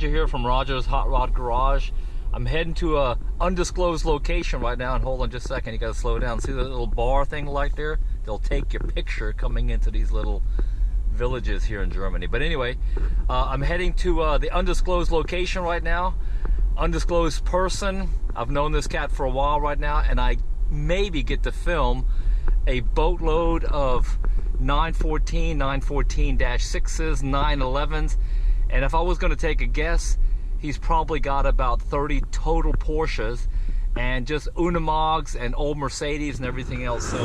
Roger here from Roger's Hot Rod Garage. I'm heading to a undisclosed location right now, and hold on just a second, you gotta slow down. See the little bar thing right there? They'll take your picture coming into these little villages here in Germany. But anyway, I'm heading to the undisclosed location right now. Undisclosed person. I've known this cat for a while right now, and I maybe get to film a boatload of 914, 914-6s, 911s, and if I was going to take a guess, he's probably got about 30 total Porsches and just Unimogs and old Mercedes and everything else. So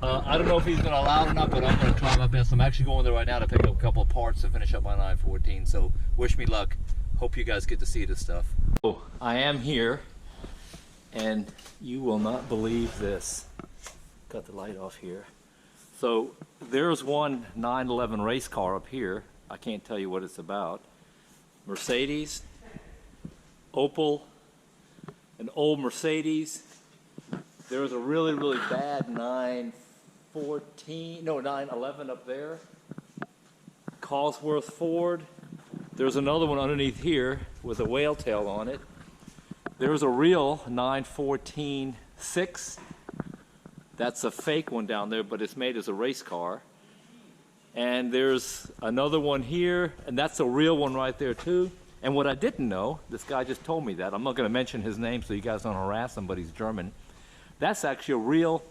I don't know if he's going to allow it or not, but I'm going to try my best. I'm actually going there right now to pick up a couple of parts to finish up my 914. So wish me luck. Hope you guys get to see this stuff. Oh, I am here, and you will not believe this. Got the light off here. So there's one 911 race car up here. I can't tell you what it's about. Mercedes, Opel, an old Mercedes. There's a really, really bad 911 up there. Cosworth Ford. There's another one underneath here with a whale tail on it. There's a real 914-6. That's a fake one down there, but it's made as a race car. And there's another one here, and that's a real one right there too. And what I didn't know, this guy just told me that. I'm not going to mention his name so you guys don't harass him, but he's German. That's actually a real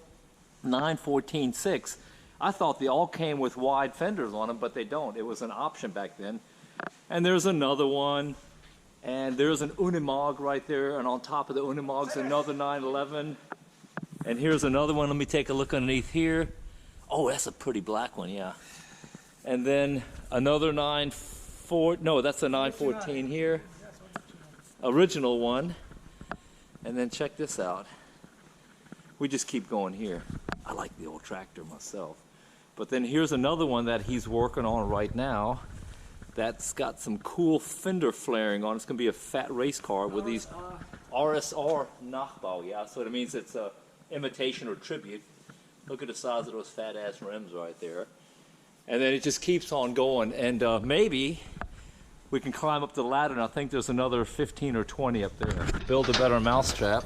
914-6. I thought they all came with wide fenders on them, but they don't. It was an option back then. And there's another one, and there's an Unimog right there, and on top of the Unimog's another 911. And here's another one. Let me take a look underneath here. Oh, that's a pretty black one, yeah. And then another 914, no, that's a 914 here. Original one. And then check this out. We just keep going here. I like the old tractor myself. But then here's another one that he's working on right now. That's got some cool fender flaring on. It's going to be a fat race car with these RSR Nachbau, yeah. So it means it's a imitation or tribute. Look at the size of those fat ass rims right there. And then it just keeps on going, and maybe we can climb up the ladder, and I think there's another 15 or 20 up there. Build a better mousetrap.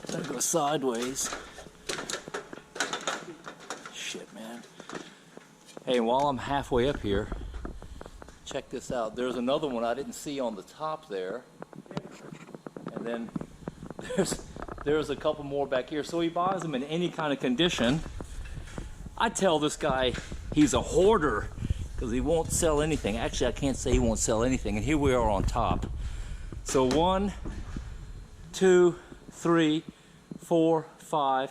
Then go sideways. Shit, man. Hey, and while I'm halfway up here, check this out. There's another one I didn't see on the top there. And then there's a couple more back here. So he buys them in any kind of condition. I tell this guy he's a hoarder because he won't sell anything. Actually, I can't say he won't sell anything. And here we are on top. So 1, 2, 3, 4, 5,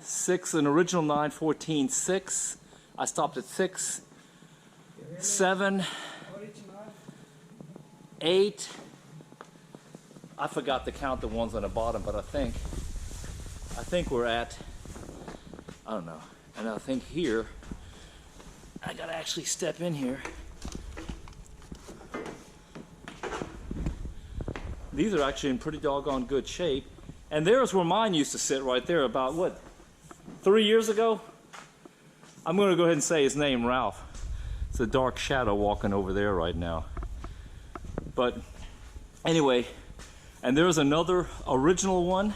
6, an original 914-6. I stopped at 6, 7, 8. I forgot to count the ones on the bottom, but I think we're at, I don't know. And I think here, I gotta actually step in here. These are actually in pretty doggone good shape. And there's where mine used to sit right there about, what, 3 years ago? I'm gonna go ahead and say his name, Ralph. It's a dark shadow walking over there right now. But anyway, and there's another original one.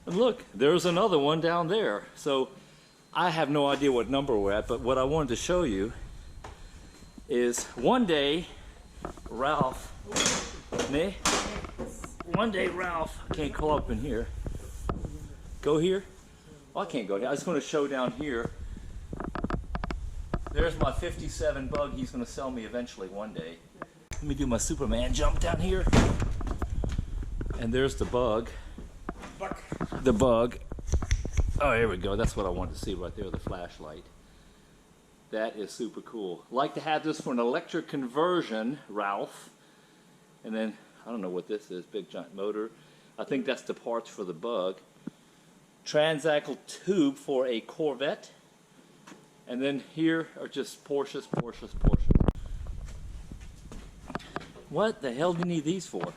And look, there's another one down there. So I have no idea what number we're at, but what I wanted to show you is one day Ralph, I can't call up in here. Go here? Oh, I can't go here. I just want to show down here. There's my 57 bug he's going to sell me eventually one day. Let me do my Superman jump down here. And there's the bug. The bug. Oh, here we go. That's what I wanted to see right there, the flashlight. That is super cool. Like to have this for an electric conversion, Ralph. And then, I don't know what this is, big giant motor. I think that's the parts for the bug. Transaxle tube for a Corvette. And then here are just Porsches. What the hell do you need these for?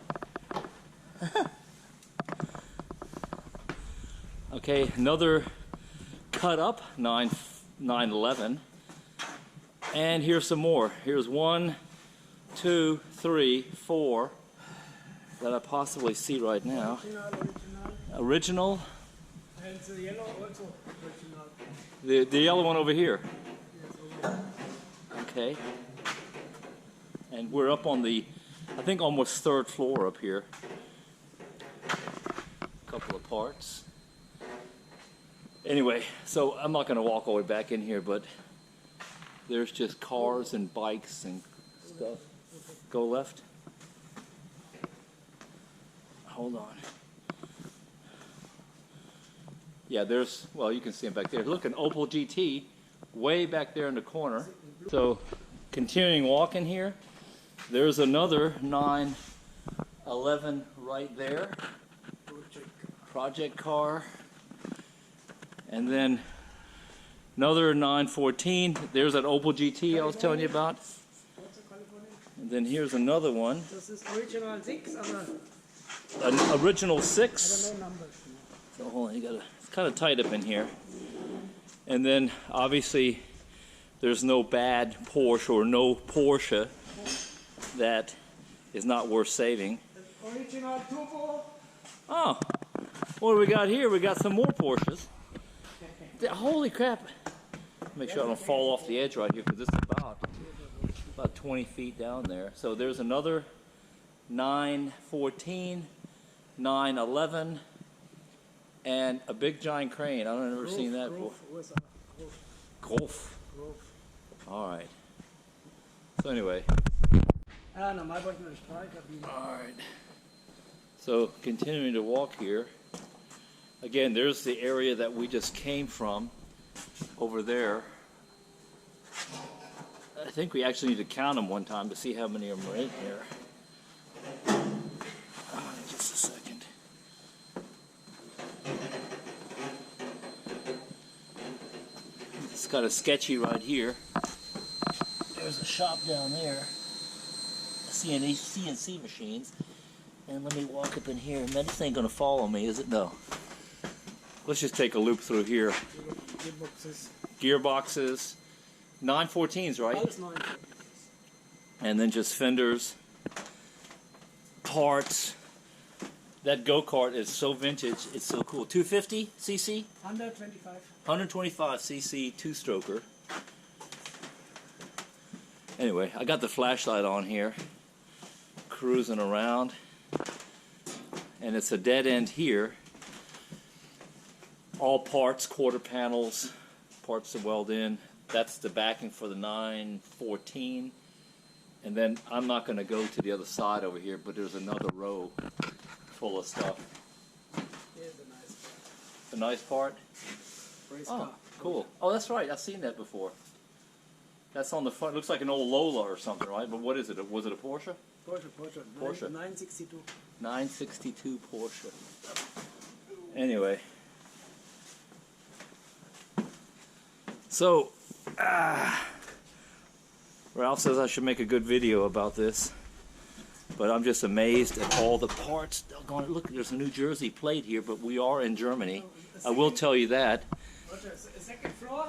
Okay, another cut up 911. And here's some more. Here's 1, 2, 3, 4 that I possibly see right now. Original. And the yellow also original. The yellow one over here. Okay. And we're up on the, I think, almost 3rd floor up here. A couple of parts. Anyway, so I'm not going to walk all the way back in here, but there's just cars and bikes and stuff. Go left. Hold on. Yeah, there's, well, you can see them back there. Look, an Opel GT way back there in the corner. So, continuing walking here, there's another 911 right there. Project car. And then another 914. There's that Opel GT I was telling you about. And then here's another one. This is original 6, An original 6. no numbers. So hold on, it's kind of tight up in here. And then obviously there's no bad Porsche or no Porsche that is not worth saving. Original turbo. Oh, what do we got here? We got some more Porsches. Holy crap. Make sure I don't fall off the edge right here, because it's about 20 feet down there. So there's another 914, 911, and a big giant crane. I don't know, never seen that before. Golf. All right. So anyway. All right. So continuing to walk here. Again, there's the area that we just came from over there. I think we actually need to count them one time to see how many of them are in here. Just a second. It's kind of sketchy right here. There's a shop down there. CNC machines. And let me walk up in here. Man, this ain't gonna follow me, is it? No. Let's just take a loop through here. Gearboxes. 914s, right? And then just fenders. Parts. That go-kart is so vintage, it's so cool. 250 cc? 125. 125 cc two-stroker. Anyway, I got the flashlight on here. Cruising around. And it's a dead end here. All parts, quarter panels, parts to weld in. That's the backing for the 914. And then I'm not going to go to the other side over here, but there's another row full of stuff. Here's the nice part. The nice part? Race Oh, car. cool. Oh, that's right. I've seen that before. That's on the front. Looks like an old Lola or something, right? But what is it? Was it a Porsche? Porsche. 962. 962 Porsche. Anyway. So, Ralph says I should make a good video about this, but I'm just amazed at all the parts. Look, there's a New Jersey plate here, but we are in Germany. I will tell you that. Second floor?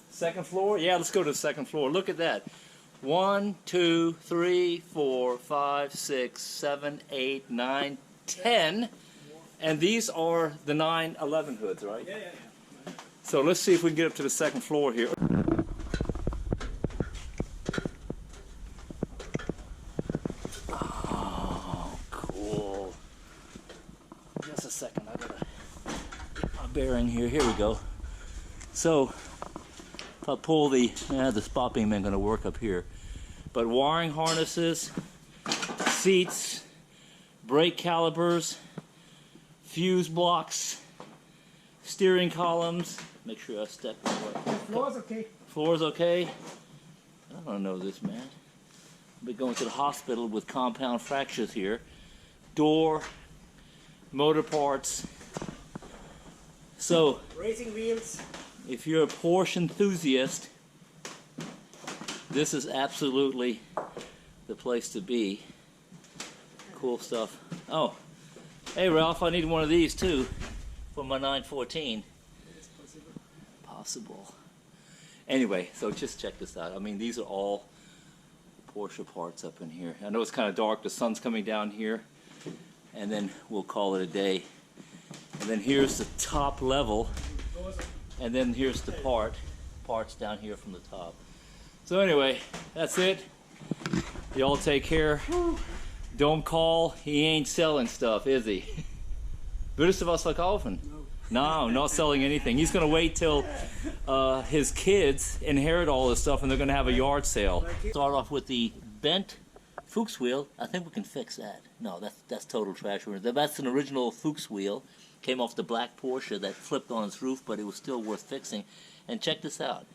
Second floor? Yeah, let's go to the second floor. Look at that. 1, 2, 3, 4, 5, 6, 7, 8, 9, 10. And these are the 911 hoods, right? Yeah. So let's see if we can get up to the second floor here. Oh, cool. Just a second, I gotta get my bearing here. Here we go. So, if I pull the spot beam ain't gonna work up here. But wiring harnesses, seats, brake calipers, fuse blocks, steering columns. Make sure I step in the way. Floor's okay. Floor's okay. I don't know this, man. I'll be going to the hospital with compound fractures here. Door, motor parts. So, Racing wheels. if you're a Porsche enthusiast, this is absolutely the place to be. Cool stuff. Oh, hey Ralph, I need one of these too for my 914. It's possible. Possible. Anyway, so just check this out. I mean, these are all Porsche parts up in here. I know it's kind of dark. The sun's coming down here. And then we'll call it a day. And then here's the top level. And then here's the parts down here from the top. So anyway, that's it. Y'all take care. Don't call. He ain't selling stuff, is he? Würdest du was verkaufen? No, not selling anything. He's going to wait till his kids inherit all this stuff and they're going to have a yard sale. Start off with the bent Fuchs wheel. I think we can fix that. No, that's total trash. That's an original Fuchs wheel. Came off the black Porsche that flipped on its roof, but it was still worth fixing. And check this out.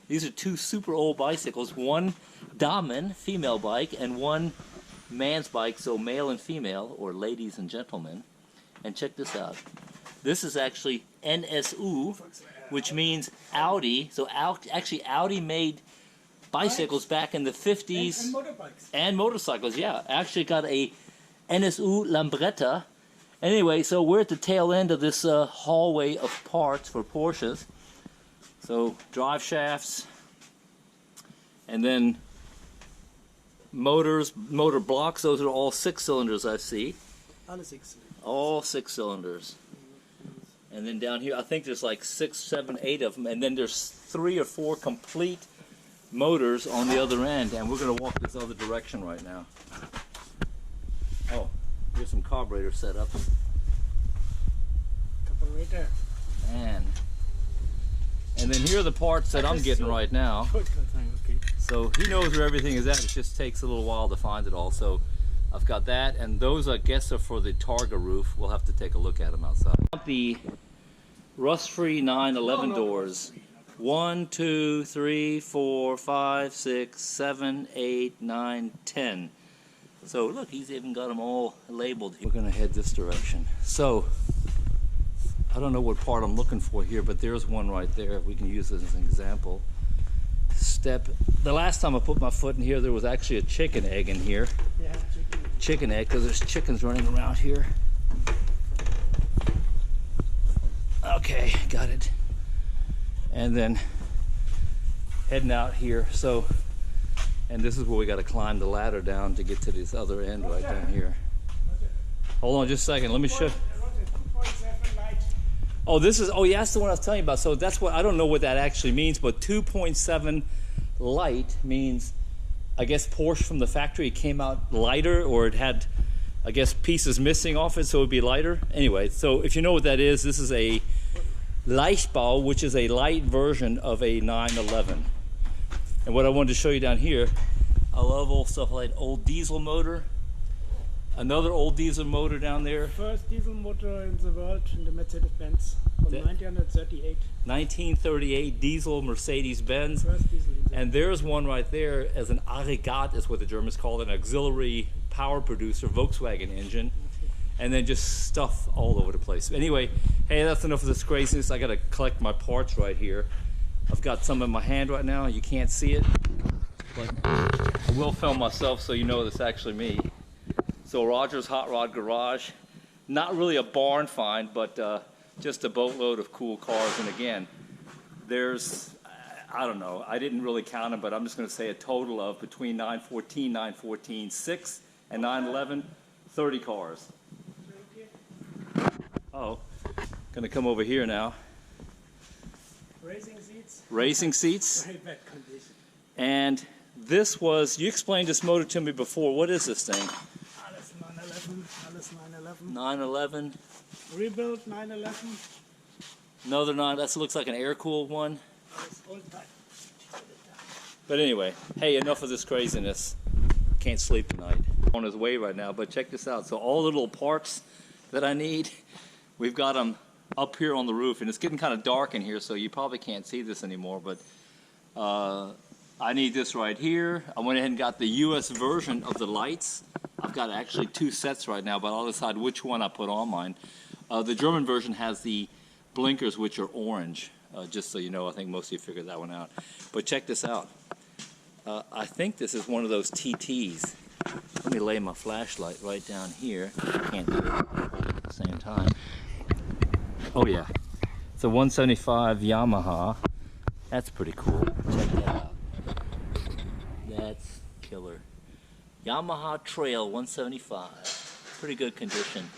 These are two super old bicycles. One Damen, female bike, and one man's bike, so male and female, or ladies and gentlemen. And check this out. This is actually NSU, which means Audi. So actually Audi made bicycles back in the 50s. And motorbikes. And motorcycles, yeah. Actually got a NSU Lambretta. Anyway, so we're at the tail end of this hallway of parts for Porsches. So drive shafts, and then motors, motor blocks. Those are all 6 cylinders I see. All 6 cylinders. And then down here, I think there's like 6, 7, 8 of them. And then there's 3 or 4 complete motors on the other end. And we're going to walk this other direction right now. Oh, here's some carburetor set up. Carburetor. Man. And then here are the parts that I'm getting right now. So he knows where everything is at. It just takes a little while to find it all. So I've got that, and those I guess are for the Targa roof. We'll have to take a look at them outside. The rust-free 911 doors. 1, 2, 3, 4, 5, 6, 7, 8, 9, 10. So look, he's even got them all labeled. We're gonna head this direction. So I don't know what part I'm looking for here, but there's one right there. We can use this as an example. Step. The last time I put my foot in here, there was actually a chicken egg in here. Yeah, Chicken egg, because there's chickens running around here. Okay, got it. And then heading out here. So, and this is where we got to climb the ladder down to get to this other end right down here. Hold on just a second. Let me show. Oh, this is, oh yeah, that's the one I was telling you about. So that's what, I don't know what that actually means, but 2.7 light means, I guess Porsche from the factory came out lighter, or it had, I guess, pieces missing off it, so it would be lighter. Anyway, so if you know what that is, this is a Leichtbau, which is a light version of a 911. And what I wanted to show you down here, I love old stuff like old diesel motor. Another old diesel motor down there. First diesel motor in the world in the Mercedes-Benz from 1938. 1938 diesel Mercedes-Benz. First diesel engine. And there's one right there as an Aggregat, is what the Germans call it, an auxiliary power producer, Volkswagen engine. And then just stuff all over the place. Anyway, hey, that's enough of this craziness. I gotta collect my parts right here. I've got some in my hand right now. You can't see it, but I will film myself so you know it's actually me. So Roger's Hot Rod Garage, not really a barn find, but just a boatload of cool cars. And again, there's, I don't know, I didn't really count them, but I'm just going to say a total of between 914, 914, 6, and 911, 30 cars. Oh, going to come over here now. Racing seats. Racing seats. Very bad condition. And this was, you explained this motor to me before. What is this thing? 911. 911. Rebuilt 911. Another 9, that looks like an air-cooled one. Old type. But anyway, hey, enough of this craziness. Can't sleep tonight. On his way right now, but check this out. So all the little parts that I need, we've got them up here on the roof, and it's getting kind of dark in here, so you probably can't see this anymore, but I need this right here. I went ahead and got the US version of the lights. I've got actually 2 sets right now, but I'll decide which one I put on mine. The German version has the blinkers, which are orange, just so you know. I think most of you figured that one out. But check this out. I think this is one of those TTs. Let me lay my flashlight right down here. I can't do it at the same time. Oh yeah, it's a 175 Yamaha, That's pretty cool. Check that out. That's killer. Yamaha Trail 175. Pretty good condition.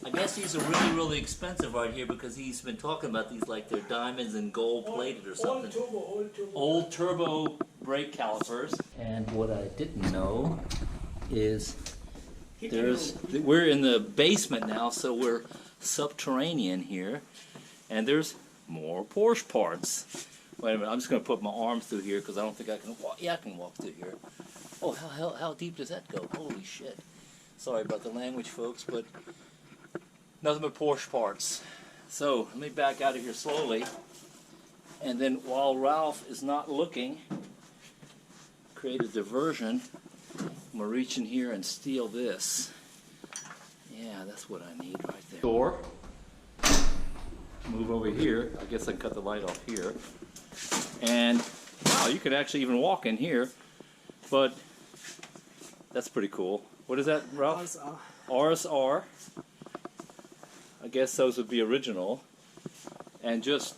I guess these are really, really expensive right here because he's been talking about these like they're diamonds and gold plated or something. Old turbo brake calipers. And what I didn't know is we're in the basement now, so we're subterranean here, and there's more Porsche parts. Wait a minute, I'm just going to put my arms through here because I don't think I can walk. Yeah, I can walk through here. Oh, how deep does that go? Holy shit. Sorry about the language, folks, but nothing but Porsche parts. So, let me back out of here slowly, and then while Ralph is not looking, create a diversion. I'm going to reach in here and steal this. Yeah, that's what I need right there. Door. Move over here. I guess I can cut the light off here. And, wow, you can actually even walk in here. But, that's pretty cool. What is that, Ralph? RSR. RSR. I guess those would be original. And just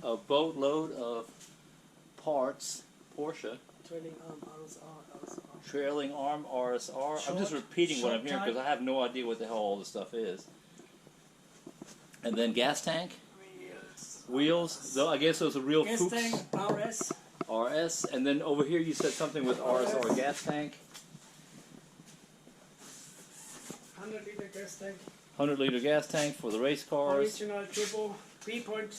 a boatload of parts. Porsche. Trailing arm RSR. Trailing arm RSR. I'm just repeating what I'm hearing because I have no idea what the hell all this stuff is. And then gas tank. Wheels. So I guess those are real Gas coupes. tank, RS. RS. And then over here you said something with RSR gas tank. 100-liter gas tank. 100-liter gas tank for the race cars. Original turbo, 3.0,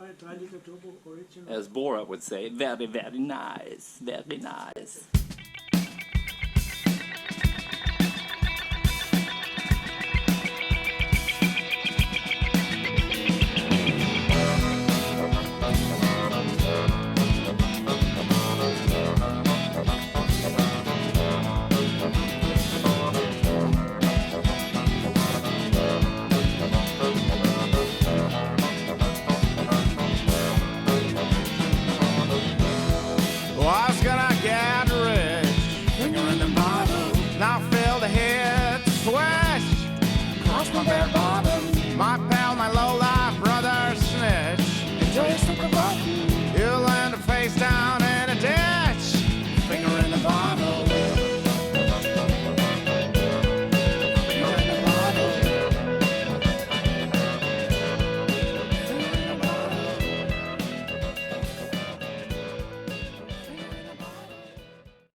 3-liter turbo, original. As Borat would say, very, very nice. Very nice. Was gonna get rich, finger in the bottle. Now feel the hit swish across my bare bottom. My